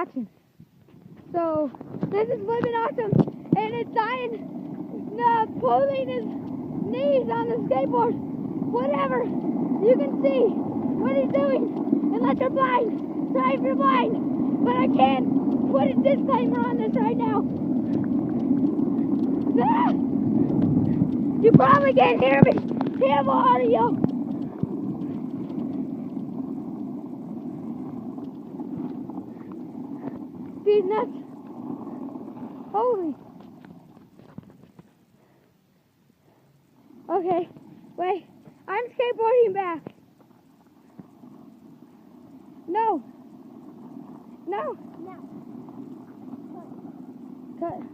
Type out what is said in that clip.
action. So this is flipping awesome, and it's dying. Pulling his knees on the skateboard. Whatever. You can see what he's doing. Unless you're blind. Sorry if you're blind. But I can't put a disclaimer on this right now. Ah! You probably can't hear me. Terrible audio. These nuts. Holy. Okay, wait. I'm skateboarding back. No. No. No. Cut.